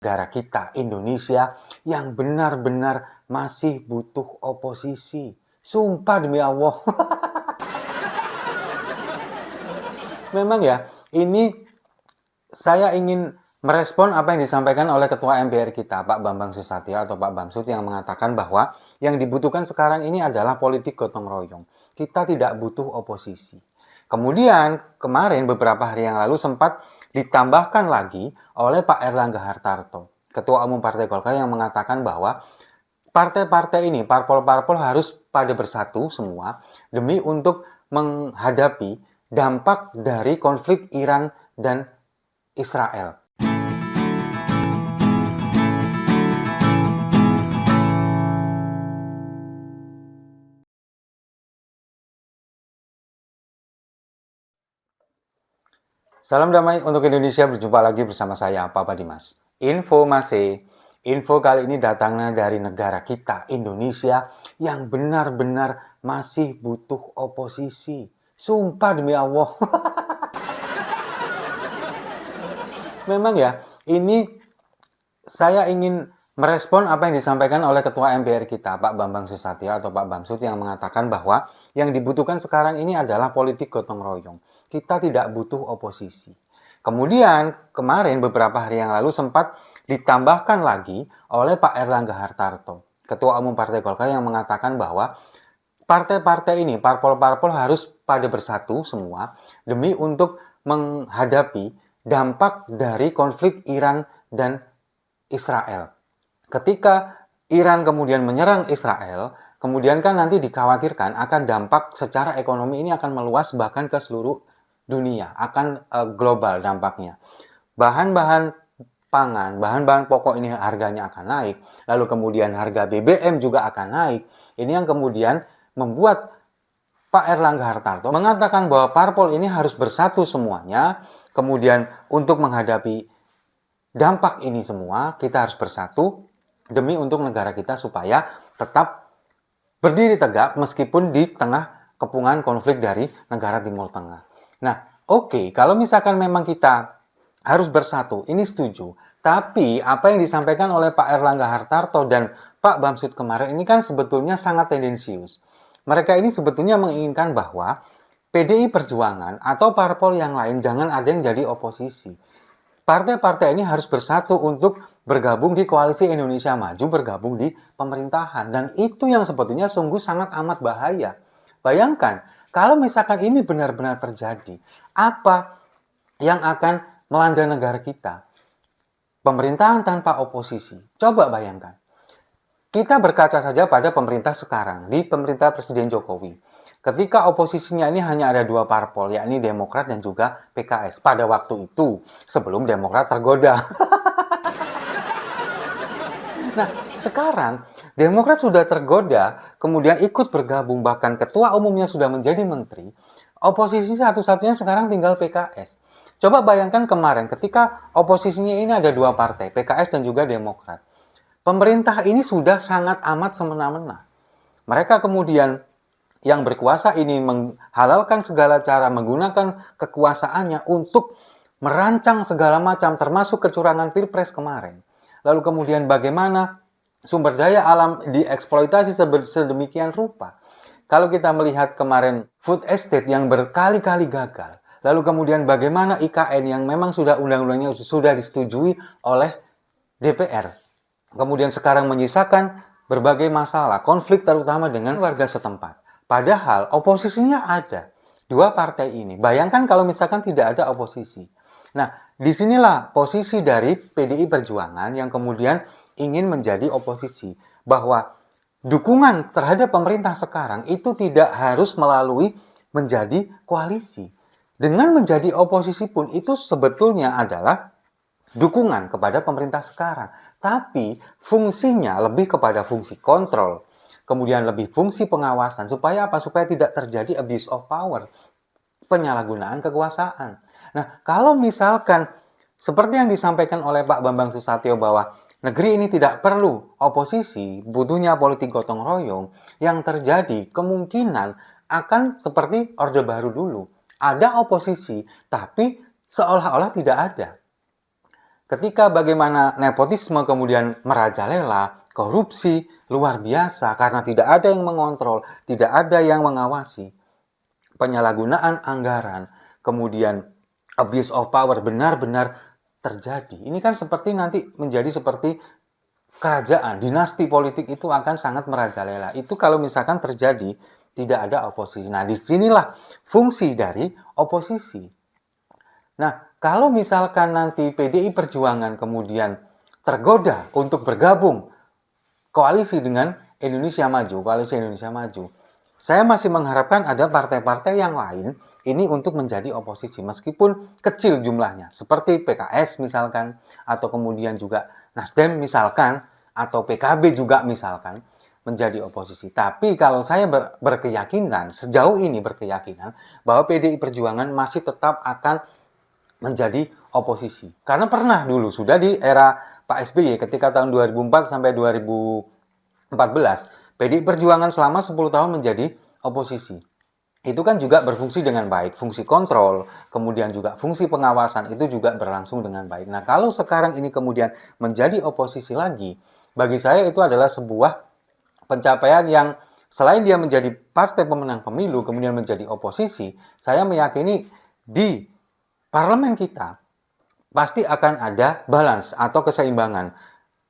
negara kita, Indonesia, yang benar-benar masih butuh oposisi. Sumpah demi Allah. Memang ya, ini saya ingin merespon apa yang disampaikan oleh Ketua MPR kita, Pak Bambang Susatyo atau Pak Bamsud, yang mengatakan bahwa yang dibutuhkan sekarang ini adalah politik gotong royong. Kita tidak butuh oposisi. Kemudian kemarin beberapa hari yang lalu sempat ditambahkan lagi oleh Pak Erlangga Hartarto, Ketua Umum Partai Golkar, yang mengatakan bahwa partai-partai ini, parpol-parpol harus pada bersatu semua demi untuk menghadapi dampak dari konflik Iran dan Israel. Salam damai untuk Indonesia, berjumpa lagi bersama saya, Papa Dimas. Info kali ini datangnya dari negara kita, Indonesia, yang benar-benar masih butuh oposisi. Sumpah demi Allah. Memang ya, ini saya ingin merespon apa yang disampaikan oleh Ketua MPR kita, Pak Bambang Susatyo atau Pak Bamsud, yang mengatakan bahwa yang dibutuhkan sekarang ini adalah politik gotong royong. Kita tidak butuh oposisi. Kemudian kemarin beberapa hari yang lalu sempat ditambahkan lagi oleh Pak Erlangga Hartarto, Ketua Umum Partai Golkar, yang mengatakan bahwa partai-partai ini, parpol-parpol harus pada bersatu semua demi untuk menghadapi dampak dari konflik Iran dan Israel. Ketika Iran kemudian menyerang Israel, kemudian kan nanti dikhawatirkan akan dampak secara ekonomi ini akan meluas bahkan ke seluruh dunia, akan global dampaknya. Bahan-bahan pangan, bahan-bahan pokok ini harganya akan naik, lalu kemudian harga BBM juga akan naik. Ini yang kemudian membuat Pak Erlangga Hartarto mengatakan bahwa parpol ini harus bersatu semuanya, kemudian untuk menghadapi dampak ini semua, kita harus bersatu demi untuk negara kita supaya tetap berdiri tegak meskipun di tengah kepungan konflik dari negara Timur Tengah. Nah, oke, kalau misalkan memang kita harus bersatu, ini setuju. Tapi apa yang disampaikan oleh Pak Erlangga Hartarto dan Pak Bamsud kemarin ini kan sebetulnya sangat tendensius. Mereka ini sebetulnya menginginkan bahwa PDI Perjuangan atau parpol yang lain jangan ada yang jadi oposisi. Partai-partai ini harus bersatu untuk bergabung di Koalisi Indonesia Maju, bergabung di pemerintahan. Dan itu yang sebetulnya sungguh sangat amat bahaya. Bayangkan, kalau misalkan ini benar-benar terjadi, apa yang akan melanda negara kita? Pemerintahan tanpa oposisi. Coba bayangkan. Kita berkaca saja pada pemerintah sekarang, di pemerintah Presiden Jokowi. Ketika oposisinya ini hanya ada dua parpol, yakni Demokrat dan juga PKS. Pada waktu itu, sebelum Demokrat tergoda. Nah, sekarang Demokrat sudah tergoda, kemudian ikut bergabung, bahkan ketua umumnya sudah menjadi menteri. Oposisi satu-satunya sekarang tinggal PKS. Coba bayangkan kemarin ketika oposisinya ini ada dua partai, PKS dan juga Demokrat. Pemerintah ini sudah sangat amat semena-mena. Mereka kemudian yang berkuasa ini menghalalkan segala cara, menggunakan kekuasaannya untuk merancang segala macam, termasuk kecurangan Pilpres kemarin. Lalu kemudian bagaimana sumber daya alam dieksploitasi sedemikian rupa. Kalau kita melihat kemarin food estate yang berkali-kali gagal, lalu kemudian bagaimana IKN yang memang sudah undang-undangnya sudah disetujui oleh DPR, kemudian sekarang menyisakan berbagai masalah, konflik terutama dengan warga setempat. Padahal oposisinya ada, dua partai ini. Bayangkan kalau misalkan tidak ada oposisi. Nah, disinilah posisi dari PDI Perjuangan yang kemudian ingin menjadi oposisi. Bahwa dukungan terhadap pemerintah sekarang itu tidak harus melalui menjadi koalisi. Dengan menjadi oposisi pun itu sebetulnya adalah dukungan kepada pemerintah sekarang. Tapi fungsinya lebih kepada fungsi kontrol. Kemudian lebih fungsi pengawasan. Supaya apa? Supaya tidak terjadi abuse of power. Penyalahgunaan kekuasaan. Nah, kalau misalkan seperti yang disampaikan oleh Pak Bambang Susatyo bahwa negeri ini tidak perlu oposisi, butuhnya politik gotong royong, yang terjadi kemungkinan akan seperti Orde Baru dulu. Ada oposisi, tapi seolah-olah tidak ada. ketika bagaimana nepotisme kemudian merajalela, korupsi luar biasa karena tidak ada yang mengontrol, tidak ada yang mengawasi, penyalahgunaan anggaran, kemudian abuse of power benar-benar terjadi. Ini kan seperti nanti menjadi seperti kerajaan, dinasti politik itu akan sangat merajalela. Itu kalau misalkan terjadi tidak ada oposisi. Nah, disinilah fungsi dari oposisi. Nah, kalau misalkan nanti PDI Perjuangan kemudian tergoda untuk bergabung koalisi dengan Indonesia Maju, koalisi Indonesia Maju, saya masih mengharapkan ada partai-partai yang lain ini untuk menjadi oposisi, meskipun kecil jumlahnya, seperti PKS misalkan, atau kemudian juga Nasdem misalkan, atau PKB juga misalkan, menjadi oposisi. Tapi kalau saya berkeyakinan, sejauh ini berkeyakinan, bahwa PDI Perjuangan masih tetap akan menjadi oposisi. Karena pernah dulu, sudah di era Pak SBY, ketika tahun 2004 sampai 2014, PDI Perjuangan selama 10 tahun menjadi oposisi. Itu kan juga berfungsi dengan baik, fungsi kontrol, kemudian juga fungsi pengawasan itu juga berlangsung dengan baik. Nah, kalau sekarang ini kemudian menjadi oposisi lagi, bagi saya itu adalah sebuah pencapaian yang selain dia menjadi partai pemenang pemilu, kemudian menjadi oposisi, saya meyakini di parlemen kita pasti akan ada balance atau keseimbangan.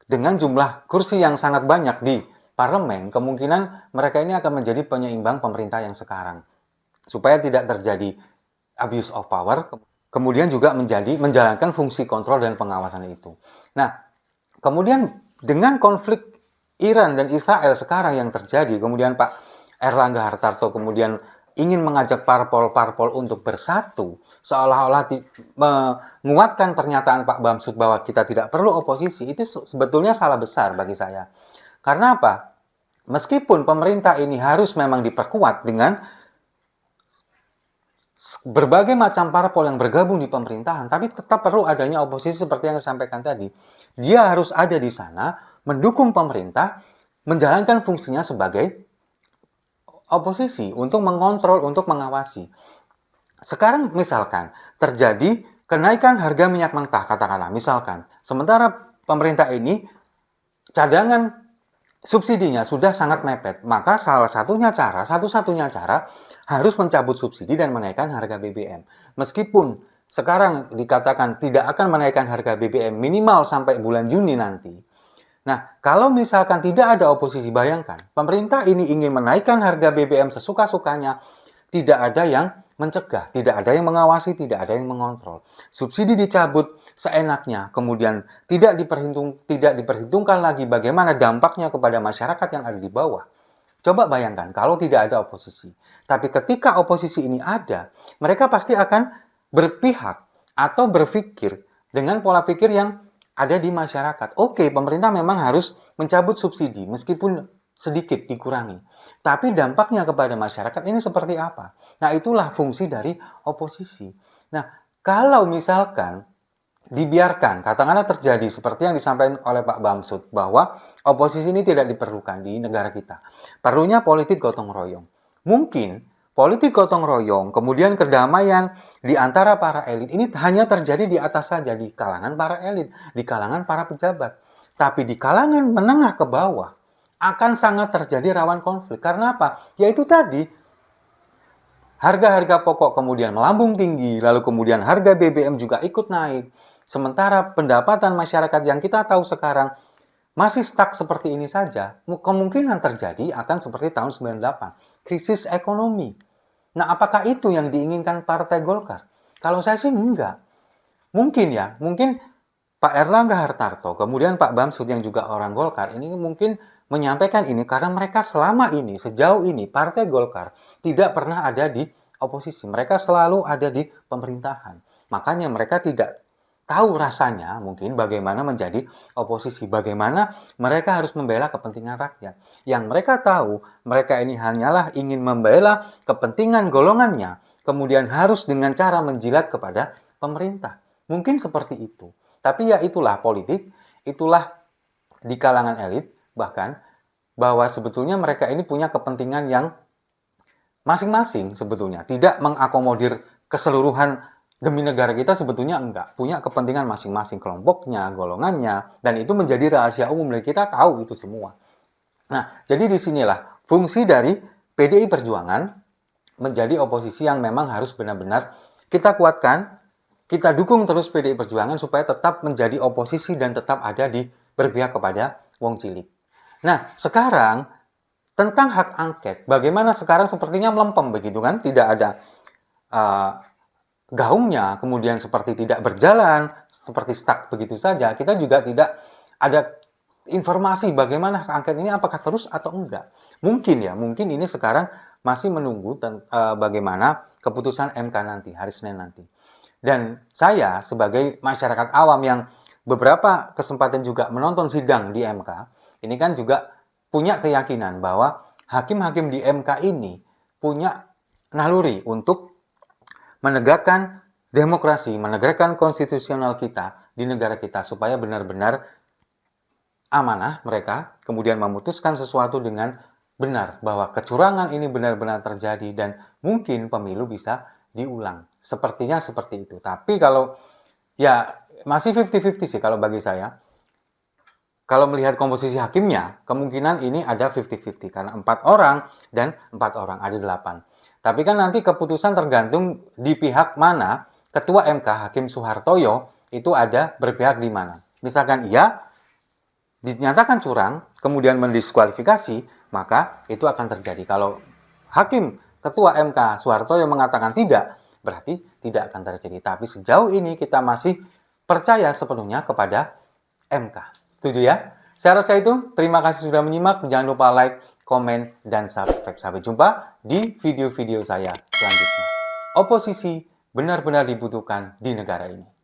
Dengan jumlah kursi yang sangat banyak di parlemen, kemungkinan mereka ini akan menjadi penyeimbang pemerintah yang sekarang. Supaya tidak terjadi abuse of power, kemudian juga menjalankan fungsi kontrol dan pengawasan itu. Nah, kemudian dengan konflik Iran dan Israel sekarang yang terjadi, kemudian Pak Erlangga Hartarto kemudian ingin mengajak parpol-parpol untuk bersatu, seolah-olah menguatkan pernyataan Pak Bamsud bahwa kita tidak perlu oposisi, itu sebetulnya salah besar bagi saya. Karena apa? Meskipun pemerintah ini harus memang diperkuat dengan berbagai macam parpol yang bergabung di pemerintahan, tapi tetap perlu adanya oposisi seperti yang saya sampaikan tadi. Dia harus ada di sana, mendukung pemerintah, menjalankan fungsinya sebagai oposisi untuk mengontrol, untuk mengawasi. Sekarang misalkan terjadi kenaikan harga minyak mentah, katakanlah, misalkan. Sementara pemerintah ini cadangan subsidinya sudah sangat mepet, maka satu-satunya cara harus mencabut subsidi dan menaikkan harga BBM. Meskipun sekarang dikatakan tidak akan menaikkan harga BBM minimal sampai bulan Juni nanti. Nah, kalau misalkan tidak ada oposisi, bayangkan, pemerintah ini ingin menaikkan harga BBM sesuka-sukanya, tidak ada yang mencegah, tidak ada yang mengawasi, tidak ada yang mengontrol. Subsidi dicabut seenaknya, kemudian tidak diperhitungkan lagi bagaimana dampaknya kepada masyarakat yang ada di bawah. Coba bayangkan kalau tidak ada oposisi. Tapi ketika oposisi ini ada, mereka pasti akan berpihak atau berpikir dengan pola pikir yang ada di masyarakat. Oke, pemerintah memang harus mencabut subsidi meskipun sedikit dikurangi. Tapi dampaknya kepada masyarakat ini seperti apa? Nah, itulah fungsi dari oposisi. Nah, kalau misalkan dibiarkan, katakanlah terjadi seperti yang disampaikan oleh Pak Bamsud, bahwa oposisi ini tidak diperlukan di negara kita. Perlunya politik gotong royong. Mungkin politik gotong royong, kemudian kedamaian di antara para elit ini hanya terjadi di atas saja, di kalangan para elit, di kalangan para pejabat. Tapi di kalangan menengah ke bawah akan sangat terjadi rawan konflik. Karena apa? Yaitu tadi, harga-harga pokok kemudian melambung tinggi, lalu kemudian harga BBM juga ikut naik. Sementara pendapatan masyarakat yang kita tahu sekarang masih stuck seperti ini saja, kemungkinan terjadi akan seperti tahun 98, krisis ekonomi. Nah, apakah itu yang diinginkan Partai Golkar? Kalau saya sih enggak. Mungkin Pak Erlangga Hartarto, kemudian Pak Bamsud yang juga orang Golkar, ini mungkin menyampaikan ini karena mereka selama ini, sejauh ini, Partai Golkar tidak pernah ada di oposisi. Mereka selalu ada di pemerintahan. Makanya mereka tidak tahu rasanya mungkin bagaimana menjadi oposisi, bagaimana mereka harus membela kepentingan rakyat. Yang mereka tahu, mereka ini hanyalah ingin membela kepentingan golongannya, kemudian harus dengan cara menjilat kepada pemerintah. Mungkin seperti itu. Tapi ya itulah politik, itulah di kalangan elit, bahkan bahwa sebetulnya mereka ini punya kepentingan yang masing-masing sebetulnya, tidak mengakomodir keseluruhan demi negara kita sebetulnya enggak. Punya kepentingan masing-masing kelompoknya, golongannya, dan itu menjadi rahasia umum dan kita tahu itu semua. Nah, jadi disinilah fungsi dari PDI Perjuangan menjadi oposisi yang memang harus benar-benar kita kuatkan, kita dukung terus PDI Perjuangan supaya tetap menjadi oposisi dan tetap ada di berpihak kepada wong cilik. Nah, sekarang tentang hak angket, bagaimana sekarang sepertinya melempem begitu kan, tidak ada gaungnya, kemudian seperti tidak berjalan, seperti stuck begitu saja. Kita juga tidak ada informasi bagaimana hak angket ini apakah terus atau enggak. Mungkin ini sekarang masih menunggu bagaimana keputusan MK nanti, hari Senin nanti. Dan saya sebagai masyarakat awam yang beberapa kesempatan juga menonton sidang di MK, ini kan juga punya keyakinan bahwa hakim-hakim di MK ini punya naluri untuk menegakkan demokrasi, menegakkan konstitusional kita di negara kita supaya benar-benar amanah mereka, kemudian memutuskan sesuatu dengan benar bahwa kecurangan ini benar-benar terjadi dan mungkin pemilu bisa diulang. Sepertinya seperti itu. Tapi kalau ya masih 50-50 sih kalau bagi saya. Kalau melihat komposisi hakimnya, kemungkinan ini ada 50-50 karena 4 orang dan 4 orang, ada 8. Tapi kan nanti keputusan tergantung di pihak mana Ketua MK Hakim Soehartoyo itu ada berpihak di mana. Misalkan ia dinyatakan curang, kemudian mendiskualifikasi, maka itu akan terjadi. Kalau Hakim Ketua MK Soehartoyo mengatakan tidak, berarti tidak akan terjadi. Tapi sejauh ini kita masih percaya sepenuhnya kepada MK. Setuju ya? Saya rasa itu. Terima kasih sudah menyimak. Jangan lupa like, komen, dan subscribe. Sampai jumpa di video-video saya selanjutnya. Oposisi benar-benar dibutuhkan di negara ini.